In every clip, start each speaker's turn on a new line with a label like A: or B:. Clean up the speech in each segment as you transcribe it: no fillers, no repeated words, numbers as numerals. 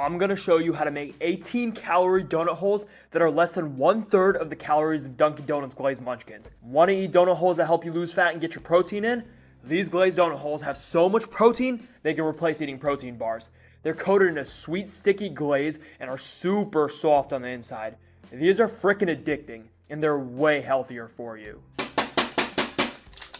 A: I'm gonna show you how to make 18 calorie donut holes that are less than 1/3 of the calories of Dunkin' Donuts glazed munchkins. Wanna eat donut holes that help you lose fat and get your protein in? These glazed donut holes have so much protein, they can replace eating protein bars. They're coated in a sweet, sticky glaze and are super soft on the inside. These are freaking addicting, and they're way healthier for you.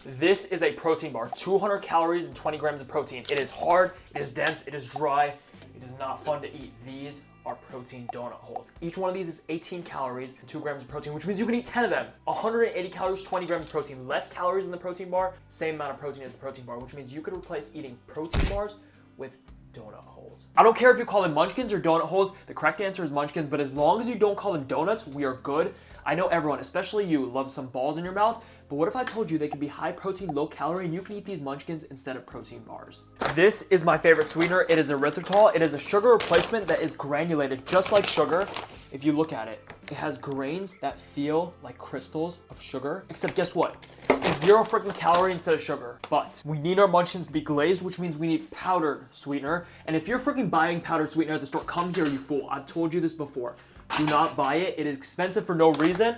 A: This is a protein bar, 200 calories and 20 grams of protein. It is hard, it is dense, it is dry, it is not fun to eat. These are protein donut holes. Each one of these is 18 calories and 2 grams of protein, which means you can eat 10 of them. 180 calories, 20 grams of protein. Less calories in the protein bar, same amount of protein as the protein bar, which means you could replace eating protein bars with donut holes. I don't care if you call them munchkins or donut holes, the correct answer is munchkins, but as long as you don't call them donuts, we are good. I know everyone, especially you, loves some balls in your mouth, but what if I told you they could be high protein, low calorie, and you can eat these munchkins instead of protein bars? This is my favorite sweetener. It is erythritol. It is a sugar replacement that is granulated just like sugar. If you look at it, it has grains that feel like crystals of sugar, except guess what? It's 0 freaking calorie instead of sugar. But we need our munchkins to be glazed, which means we need powdered sweetener. And if you're freaking buying powdered sweetener at the store, come here, you fool. I've told you this before. Do not buy it. It is expensive for no reason.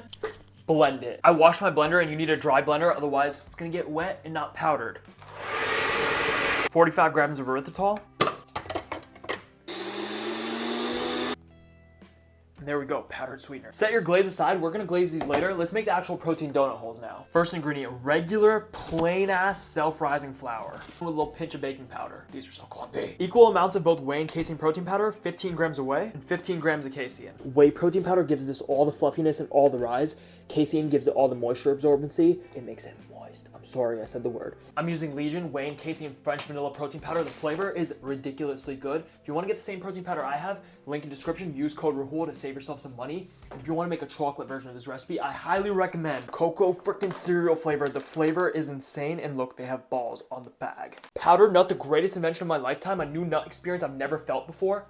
A: Blend it. I washed my blender, and you need a dry blender, otherwise it's gonna get wet and not powdered. 45 grams of erythritol. And there we go, powdered sweetener. Set your glaze aside. We're gonna glaze these later. Let's make the actual protein donut holes now. First ingredient, regular plain ass self-rising flour with a little pinch of baking powder. These are so clumpy. Equal amounts of both whey and casein protein powder, 15 grams of whey and 15 grams of casein. Whey protein powder gives this all the fluffiness and all the rise. Casein gives it all the moisture absorbency. It makes it moist. I'm sorry I said the word. I'm using Legion, whey and casein French vanilla protein powder. The flavor is ridiculously good. If you want to get the same protein powder I have, link in description, use code Rahul to save yourself some money. And if you want to make a chocolate version of this recipe, I highly recommend cocoa freaking cereal flavor. The flavor is insane, and look, they have balls on the bag. Powdered nut, the greatest invention of my lifetime, a new nut experience I've never felt before.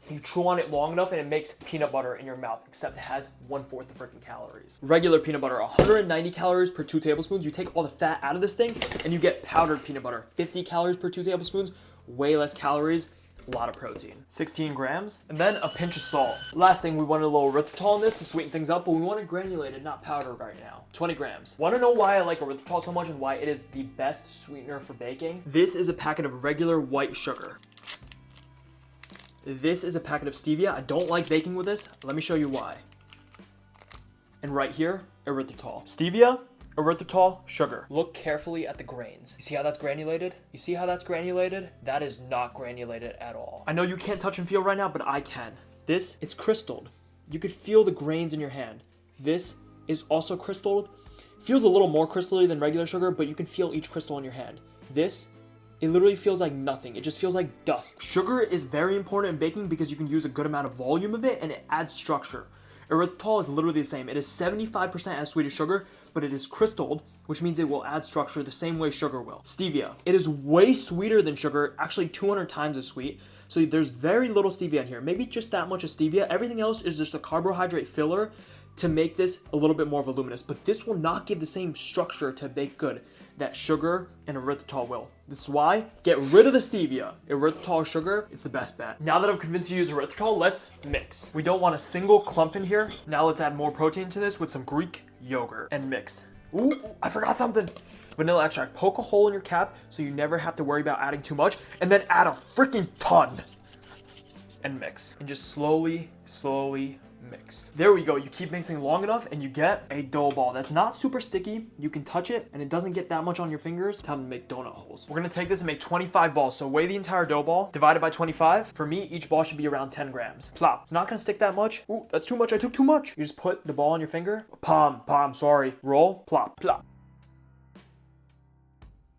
A: You chew on it long enough and it makes peanut butter in your mouth, except it has 1/4 the freaking calories. Regular peanut butter, 190 calories per 2 tablespoons. You take all the fat out of this thing and you get powdered peanut butter. 50 calories per 2 tablespoons, way less calories, a lot of protein. 16 grams, and then a pinch of salt. Last thing, we wanted a little erythritol in this to sweeten things up, but we want it granulated, not powdered right now. 20 grams. Want to know why I like erythritol so much and why it is the best sweetener for baking? This is a packet of regular white sugar. This is a packet of stevia. I don't like baking with this. Let me show you why. And right here, erythritol. Stevia, erythritol, sugar. Look carefully at the grains. You see how that's granulated? You see how that's granulated? That is not granulated at all. I know you can't touch and feel right now, but I can. This, it's crystalled. You could feel the grains in your hand. This is also crystalled. Feels a little more crystally than regular sugar, but you can feel each crystal in your hand. This, it literally feels like nothing. It just feels like dust. Sugar is very important in baking because you can use a good amount of volume of it and it adds structure. Erythritol is literally the same. It is 75% as sweet as sugar, but it is crystalled, which means it will add structure the same way sugar will. Stevia. It is way sweeter than sugar, actually 200 times as sweet. So there's very little stevia in here. Maybe just that much of stevia. Everything else is just a carbohydrate filler to make this a little bit more voluminous, but this will not give the same structure to bake good that sugar and erythritol will. This is why, get rid of the stevia. Erythritol sugar, it's the best bet. Now that I'm convinced you use erythritol, let's mix. We don't want a single clump in here. Now let's add more protein to this with some Greek yogurt and mix. Ooh, I forgot something. Vanilla extract. Poke a hole in your cap so you never have to worry about adding too much, and then add a freaking ton and mix. And just slowly mix. There we go. You keep mixing long enough and you get a dough ball that's not super sticky. You can touch it and it doesn't get that much on your fingers. Time to make donut holes. We're gonna take this and make 25 balls. So weigh the entire dough ball, divide it by 25. For me, each ball should be around 10 grams. Plop. It's not gonna stick that much. Ooh, that's too much. I took too much. You just put the ball on your finger. Palm, sorry. Roll, plop, plop.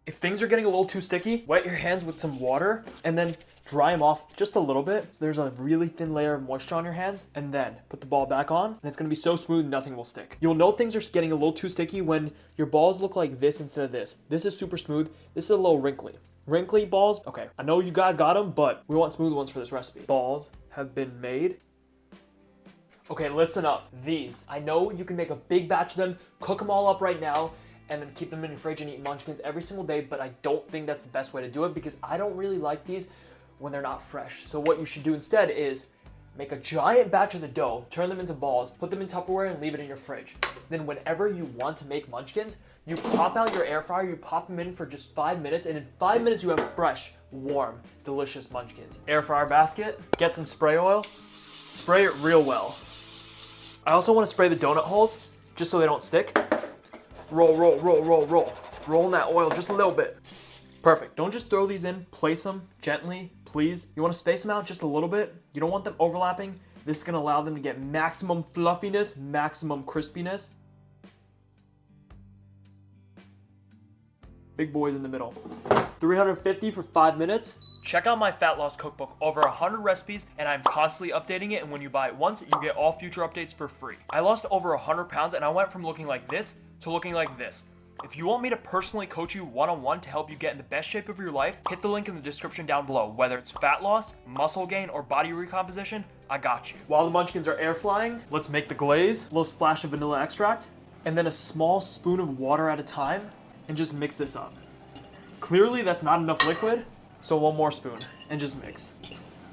A: If things are getting a little too sticky, wet your hands with some water and then dry them off just a little bit so there's a really thin layer of moisture on your hands, and then put the ball back on and it's gonna be so smooth nothing will stick. You'll know things are getting a little too sticky when your balls look like this instead of this. This is super smooth. This is a little wrinkly. Wrinkly balls, okay, I know you guys got them, but we want smooth ones for this recipe. Balls have been made. Okay, listen up. These, I know you can make a big batch of them, cook them all up right now, and then keep them in your fridge and eat munchkins every single day, but I don't think that's the best way to do it because I don't really like these when they're not fresh. So what you should do instead is make a giant batch of the dough, turn them into balls, put them in Tupperware and leave it in your fridge. Then whenever you want to make munchkins, you pop out your air fryer, you pop them in for just 5 minutes, and in 5 minutes you have fresh, warm, delicious munchkins. Air fryer basket, get some spray oil, spray it real well. I also want to spray the donut holes just so they don't stick. Roll, roll, roll, roll, roll. Roll in that oil just a little bit. Perfect. Don't just throw these in, place them gently, please. You want to space them out just a little bit. You don't want them overlapping. This is going to allow them to get maximum fluffiness, maximum crispiness. Big boys in the middle. 350 for 5 minutes. Check out my fat loss cookbook, over 100 recipes, and I'm constantly updating it, and when you buy it once, you get all future updates for free. I lost over 100 pounds, and I went from looking like this to looking like this. If you want me to personally coach you one-on-one to help you get in the best shape of your life, hit the link in the description down below. Whether it's fat loss, muscle gain, or body recomposition, I got you. While the munchkins are air frying, let's make the glaze. A little splash of vanilla extract, and then a small spoon of water at a time, and just mix this up. Clearly, that's not enough liquid, so one more spoon, and just mix.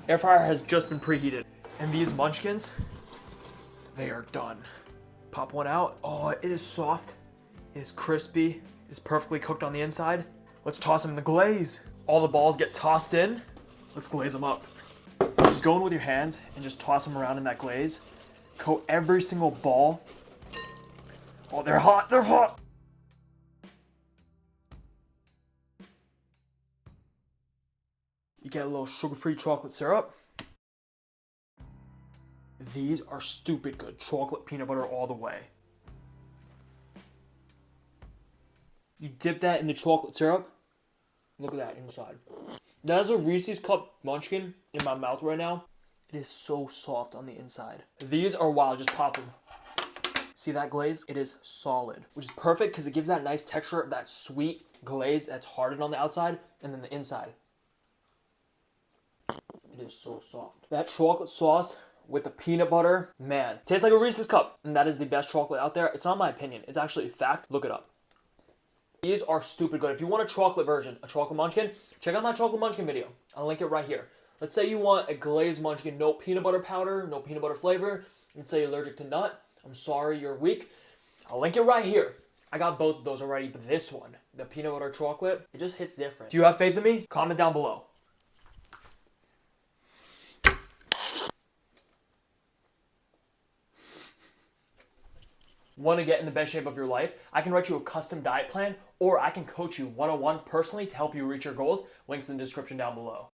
A: Air fryer has just been preheated. And these munchkins, they are done. Pop one out. Oh, it is soft. It is crispy. It is perfectly cooked on the inside. Let's toss them in the glaze. All the balls get tossed in. Let's glaze them up. Just go in with your hands and just toss them around in that glaze. Coat every single ball. Oh, they're hot. They're hot. You get a little sugar-free chocolate syrup. These are stupid good. Chocolate peanut butter all the way. You dip that in the chocolate syrup. Look at that inside. That is a Reese's Cup munchkin in my mouth right now. It is so soft on the inside. These are wild. Just pop them. See that glaze? It is solid, which is perfect because it gives that nice texture of that sweet glaze that's hardened on the outside and then the inside. It is so soft. That chocolate sauce with the peanut butter, man, tastes like a Reese's Cup. And that is the best chocolate out there. It's not my opinion. It's actually a fact. Look it up. These are stupid good. If you want a chocolate version, a chocolate munchkin, check out my chocolate munchkin video. I'll link it right here. Let's say you want a glazed munchkin, no peanut butter powder, no peanut butter flavor. Let's say you're allergic to nut. I'm sorry, you're weak. I'll link it right here. I got both of those already, but this one, the peanut butter chocolate, it just hits different. Do you have faith in me? Comment down below. Want to get in the best shape of your life? I can write you a custom diet plan, or I can coach you one-on-one personally to help you reach your goals. Links in the description down below.